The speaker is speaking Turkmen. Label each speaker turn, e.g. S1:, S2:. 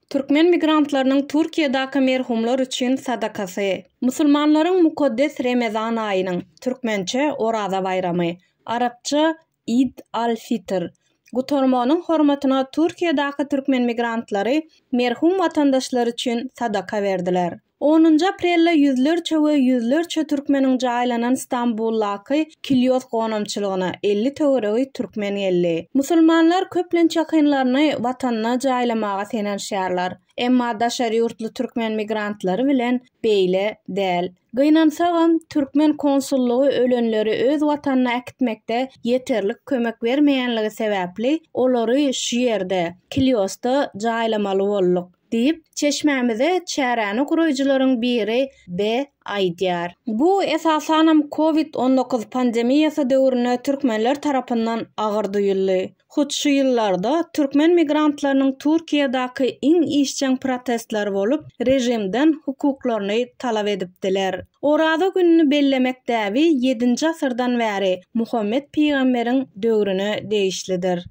S1: Türkmen migrantlarynyň Türkiýedaky merhumlar üçin sadakasy. Musulmanlaryň mukaddes Ramazan aýynyň türkmençe Oraza bayramy, arapça Eid al-Fitr gutormanyň hormatyna Türkiýedaky türkmen migrantlary merhum watandaşlar üçin sadaka berdiler. 10 aprelde yüzlerçe we yüzlerçe türkmeniň jaýlanan Istanbuldaky Kilyos gonamçylygyna 50 töweregi türkmen geldi. Musulmanlar köplençe kynlaryny watanyna jaýlamaga senenşýärler. Emma daşary ýurtly türkmen migrantlary bilen beýle däl. Gynansagam türkmen konsullugy ölenleri öz watanyna äkitmekde ýeterlik kömek bermeýänligi sebäpli olary şu ýerde Kilyosda jaýlamaly bolduk diýip çeşmämize çäräni gurujylaryň biri B aýdýar. Bu esasanam COVID-19 pandemiýasy döwrüne türkmenler tarapyndan agyr duýuldy. Hut şu ýyllarda türkmen migrantlarynyň Türkiýedaky iň işçiň protestleri bolup rejimden hukuklaryny talap edipdiler. Oraza gününi bellemekdäbi 7-nji asyrdan bäri Muhammed Peýgamberiň döwrüne değişlidir.